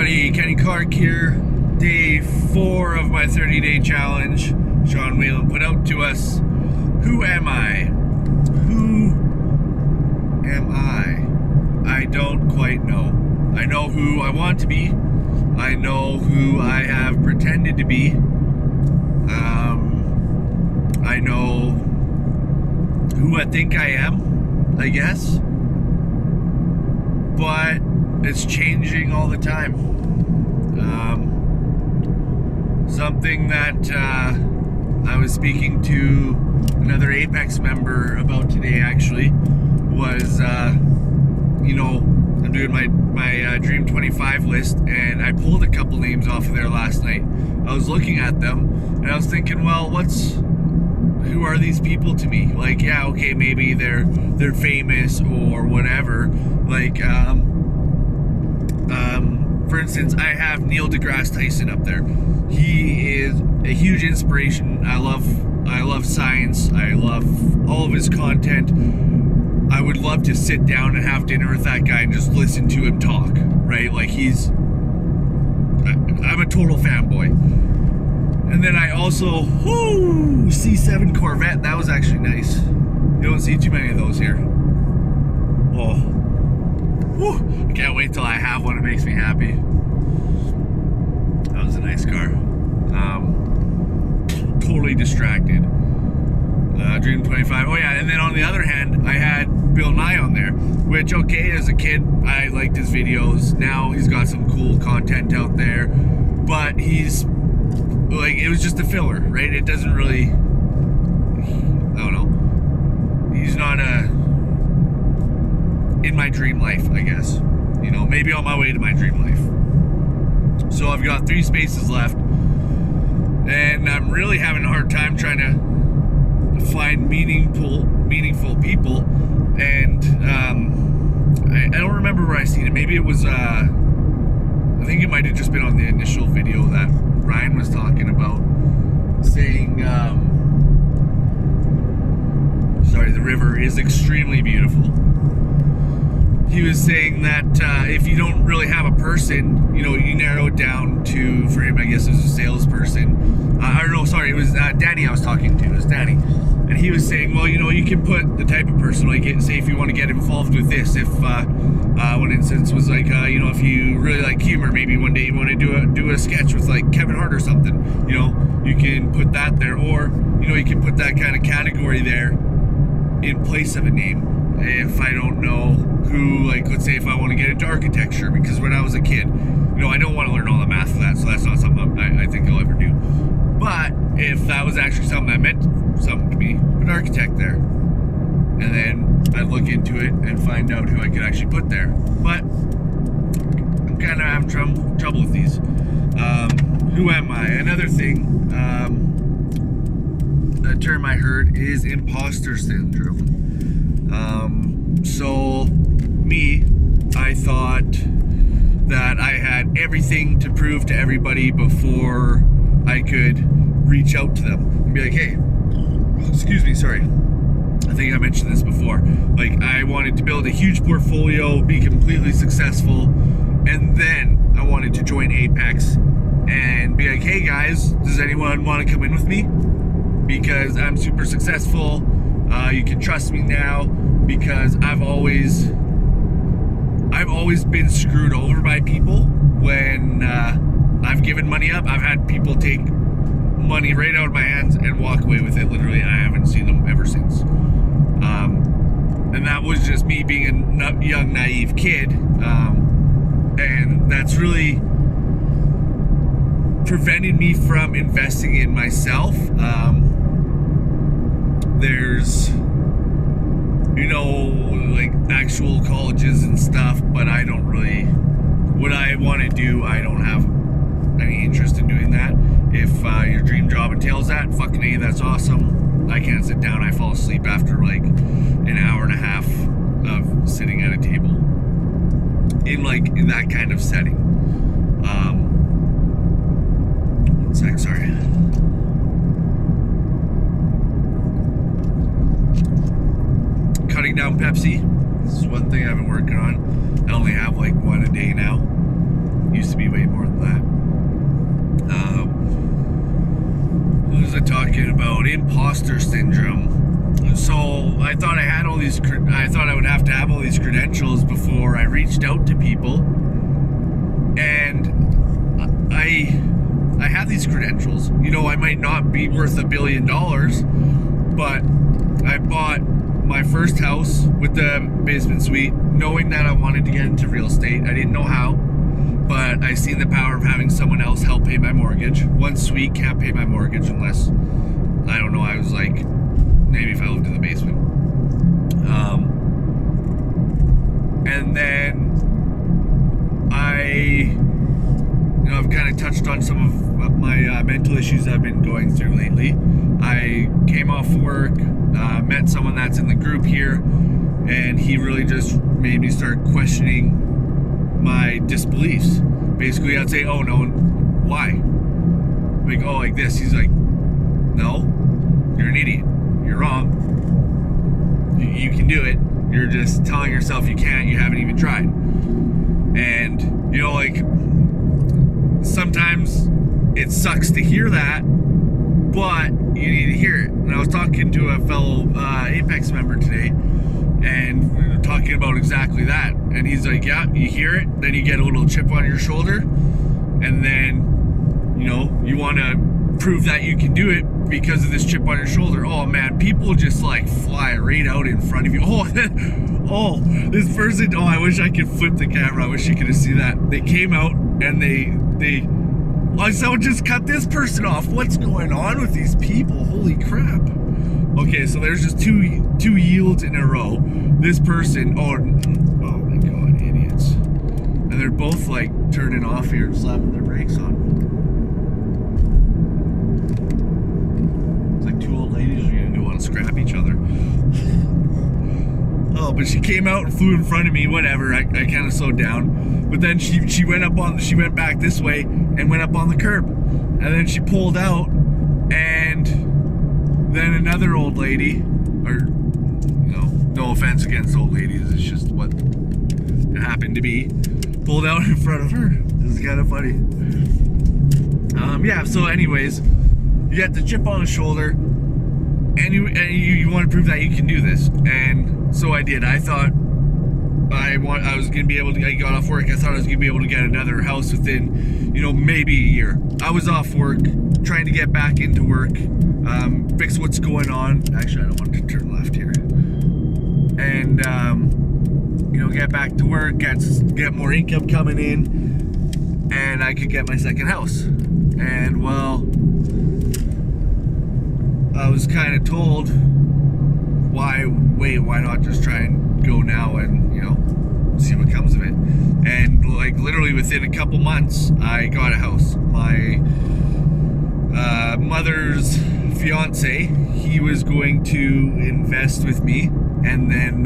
everybody, Kenny Clark here. Day 4 of my 30-day challenge. Sean Whalen put out to us, who am I? Who am I? I don't quite know. I know who I want to be. I know who I have pretended to be. I know who I think I am, I guess. But it's changing all the time. Something that I was speaking to another Apex member about today actually was, I'm doing my Dream 25 list, and I pulled a couple names off of there last night. I was looking at them and I was thinking, well, who are these people to me? Like, yeah, okay, maybe they're famous or whatever. Like, for instance, I have Neil deGrasse Tyson up there. He is a huge inspiration. I love science. I love all of his content. I would love to sit down and have dinner with that guy and just listen to him talk, right? Like, I'm a total fanboy. And then I also, C7 Corvette. That was actually nice. You don't see too many of those here. Oh. I can't wait till I have one. It makes me happy. That was a nice car. Totally distracted. Dream 25. Oh yeah, and then on the other hand, I had Bill Nye on there, which, okay, as a kid, I liked his videos. Now he's got some cool content out there, but he's like, it was just a filler, right? It doesn't really, I don't know. He's not in my dream life, I guess. Maybe on my way to my dream life. So I've got 3 spaces left, and I'm really having a hard time trying to find meaningful people. And I don't remember where I seen it. Maybe it was I think it might have just been on the initial video that Ryan was talking about, saying the river is extremely beautiful. He was saying that if you don't really have a person, you narrow it down to, for him, I guess, as a salesperson. It was Danny I was talking to. It was Danny. And he was saying, well, you can put the type of person, like, say if you want to get involved with this, if one instance was like, if you really like humor, maybe one day you want to do a sketch with like Kevin Hart or something, you can put that there, or, you can put that kind of category there in place of a name. If I don't know who, like, let's say if I want to get into architecture, because when I was a kid, I don't want to learn all the math of that, so that's not something I think I'll ever do. But if that was actually something that meant something to me, an architect there, and then I'd look into it and find out who I could actually put there. But I'm kind of having trouble with these. Who am I? Another thing, a term I heard is imposter syndrome. So me, I thought that I had everything to prove to everybody before I could reach out to them and be like, hey, excuse me, sorry. I think I mentioned this before. Like, I wanted to build a huge portfolio, be completely successful, and then I wanted to join Apex and be like, hey guys, does anyone want to come in with me? Because I'm super successful. You can trust me now, because I've always been screwed over by people when I've given money up. I've had people take money right out of my hands and walk away with it, literally. I haven't seen them ever since. And that was just me being a young, naive kid. And that's really prevented me from investing in myself. There's, like, actual colleges and stuff, but I don't really, what I want to do, I don't have any interest in doing that. If your dream job entails that, fucking A, that's awesome. I can't sit down. I fall asleep after like an hour and a half of sitting at a table in that kind of setting. One sec, sorry. Cutting down Pepsi. This is one thing I've been working on. I only have like one a day now. Used to be way imposter syndrome. So I thought I had all these, I thought I would have to have all these credentials before I reached out to people. And I have these credentials. You know, I might not be worth $1 billion, but I bought my first house with the basement suite, knowing that I wanted to get into real estate. I didn't know how, but I seen the power of having someone else help pay my mortgage. One suite can't pay my mortgage unless, I don't know, I was like, maybe if I lived in the basement. And then I've kind of touched on some of my mental issues I've been going through lately. I came off work, met someone that's in the group here, and he really just made me start questioning my disbeliefs. Basically, I'd say, oh no, why? Like, oh, like this. He's like, no, you're an idiot. You're wrong. You can do it. You're just telling yourself you can't. You haven't even tried. And, you know, like, sometimes it sucks to hear that, but you need to hear it. And I was talking to a fellow Apex member today, and we were talking about exactly that. And he's like, yeah, you hear it, then you get a little chip on your shoulder, and then, you know, you want to prove that you can do it because of this chip on your shoulder. Oh man, people just like fly right out in front of you. Oh, this person, oh, I wish I could flip the camera. I wish you could have seen that. They came out and someone just cut this person off. What's going on with these people? Holy crap. Okay, so there's just two yields in a row. This person, oh my god, idiots. And they're both like turning off here and slapping their brakes on. It's like two old ladies are gonna want to scrap each other. Oh, but she came out and flew in front of me, whatever. I kind of slowed down. But then she went back this way and went up on the curb. And then she pulled out, and then another old lady, or, you know, no offense against old ladies, it's just what it happened to be, pulled out in front of her. This is kind of funny. Yeah, so anyways, you got the chip on the shoulder, and you want to prove that you can do this. And so I did. I thought I was going to be able to, I got off work, I thought I was going to be able to get another house within, you know, maybe a year. I was off work, trying to get back into work, fix what's going on. Actually, I don't want to turn left here. And, you know, get back to work, get more income coming in, and I could get my second house. And, well, I was kind of told, why not just try and go now and, you know, see what comes of it. And like literally within a couple months, I got a house. My mother's fiance, he was going to invest with me, and then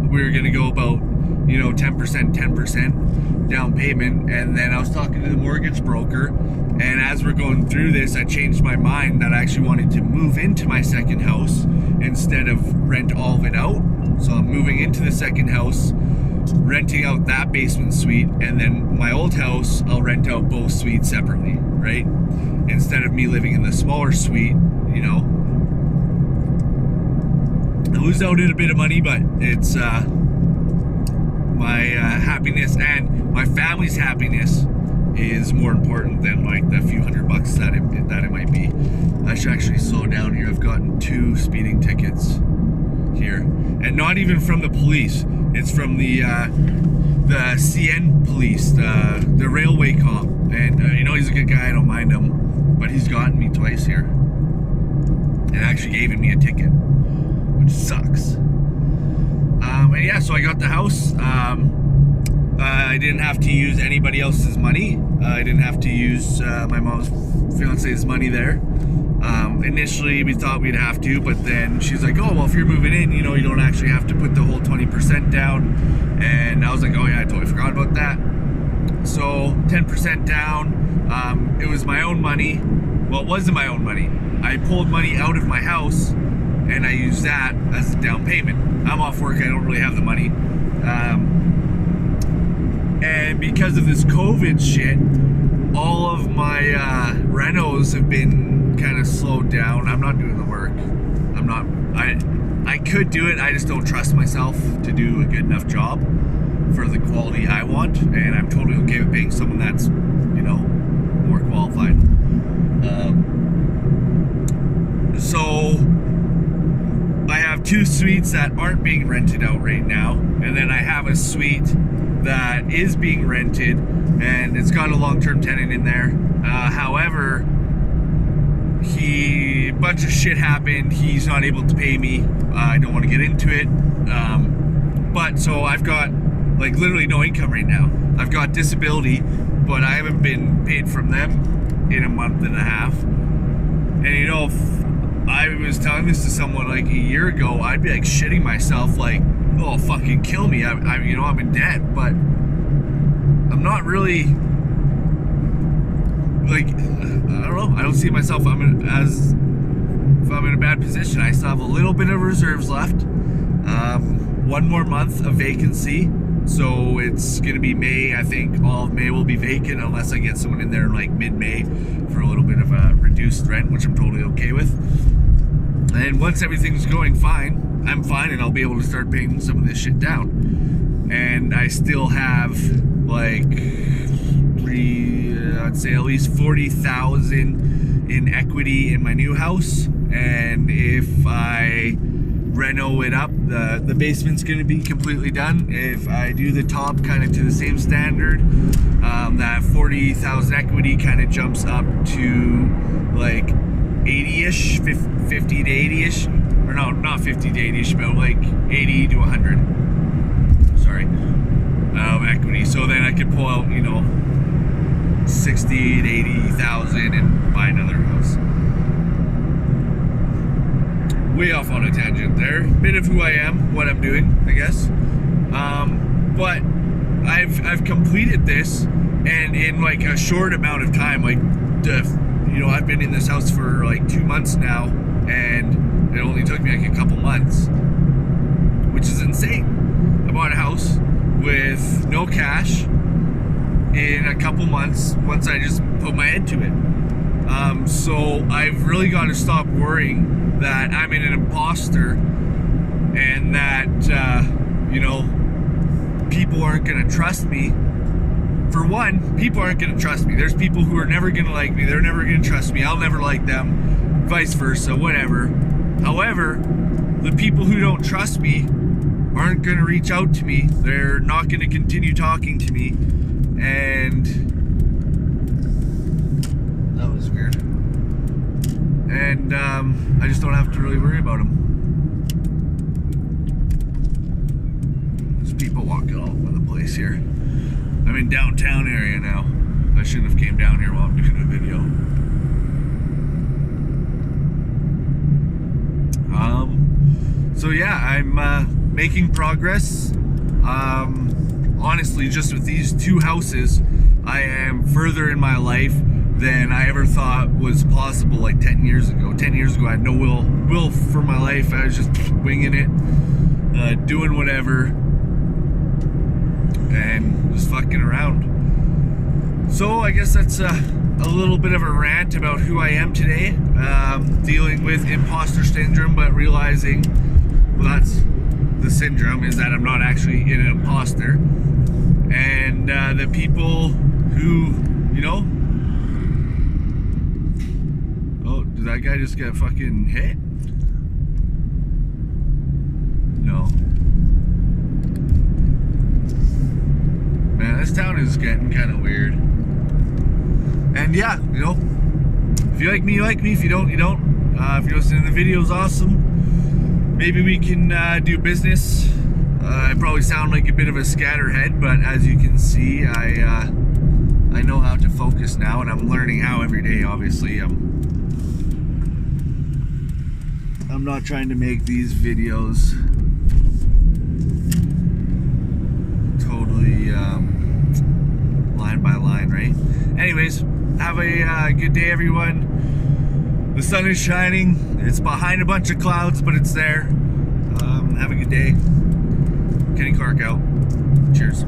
we were going to go about, you know, 10% down payment. And then I was talking to the mortgage broker, and as we're going through this, I changed my mind that I actually wanted to move into my second house instead of rent all of it out. So I'm moving into the second house, renting out that basement suite, and then my old house, I'll rent out both suites separately, right? Instead of me living in the smaller suite, you know. I lose out in a bit of money, but it's my happiness and my family's happiness is more important than like the few $100 that it might be. I should actually slow down here. I've gotten 2 speeding tickets here, and not even from the police. It's from the CN police, the railway cop. And you know, he's a good guy. I don't mind him, but he's gotten me twice here, and actually gave me a ticket, which sucks. And yeah, so I got the house. I didn't have to use anybody else's money. I didn't have to use my mom's fiance's money there. Initially we thought we'd have to, but then she's like, oh, well, if you're moving in, you know, you don't actually have to put the whole 20% down. And I was like, oh yeah, I totally forgot about that. So 10% down. It was my own money. Well, it wasn't my own money. I pulled money out of my house and I used that as a down payment. I'm off work, I don't really have the money. And because of this COVID shit, all of my renos have been kind of slowed down. I'm not doing the work. not, I could do it, I just don't trust myself to do a good enough job for the quality I want, and I'm totally okay with paying someone that's, you know, more qualified. So I have 2 suites that aren't being rented out right now, and then I have a suite that is being rented, and it's got a long-term tenant in there. However, a bunch of shit happened. He's not able to pay me. I don't want to get into it. But so I've got like literally no income right now. I've got disability, but I haven't been paid from them in a month and a half. And you know, if I was telling this to someone like a year ago, I'd be like shitting myself, like, oh, fucking kill me. You know, I'm in debt, but I'm not really, like, I don't know. I don't see myself if I'm in a bad position. I still have a little bit of reserves left. 1 more month of vacancy. So it's going to be May. I think all of May will be vacant unless I get someone in there in like mid-May for a little bit of a reduced rent, which I'm totally okay with. And once everything's going fine, I'm fine, and I'll be able to start paying some of this shit down. And I still have like I'd say at least 40,000 in equity in my new house. And if I reno it up, the basement's going to be completely done. If I do the top kind of to the same standard, that 40,000 equity kind of jumps up to like 80-ish, 50 to 80-ish, or no, not 50 to 80-ish, but like 80 to 100, sorry, equity. So then I could pull out, you know, 60 to 80,000 and buy another house. Way off on a tangent there. Bit of who I am, what I'm doing, I guess. But I've completed this, and in like a short amount of time, like you know, I've been in this house for like 2 months now, and it only took me like a couple months, which is insane. I bought a house with no cash in a couple months once I just put my head to it. So I've really got to stop worrying that I'm an imposter and that, you know, people aren't going to trust me. For one, people aren't going to trust me. There's people who are never going to like me. They're never going to trust me. I'll never like them. Vice versa, whatever. However, the people who don't trust me aren't going to reach out to me. They're not going to continue talking to me. And that was weird. And I just don't have to really worry about them. There's people walking all over the place here. I'm in downtown area now. I shouldn't have came down here while I'm doing a video. So yeah, I'm making progress. Honestly, just with these 2 houses, I am further in my life than I ever thought was possible like 10 years ago. 10 years ago, I had no will for my life. I was just winging it, doing whatever, and just fucking around. So I guess that's a little bit of a rant about who I am today, dealing with imposter syndrome, but realizing, well, that's the syndrome, is that I'm not actually an imposter. And the people who, you know, oh, did that guy just get fucking hit? No. Man, this town is getting kind of weird. And yeah, you know, if you like me, you like me. If you don't, you don't. If you're listening to the videos, awesome. Maybe we can do business. I probably sound like a bit of a scatterhead, but as you can see, I know how to focus now, and I'm learning how every day. Obviously, I'm not trying to make these videos totally line by line, right? Anyways, have a good day, everyone. The sun is shining. It's behind a bunch of clouds, but it's there. Have a good day. Kenny Clark out. Cheers.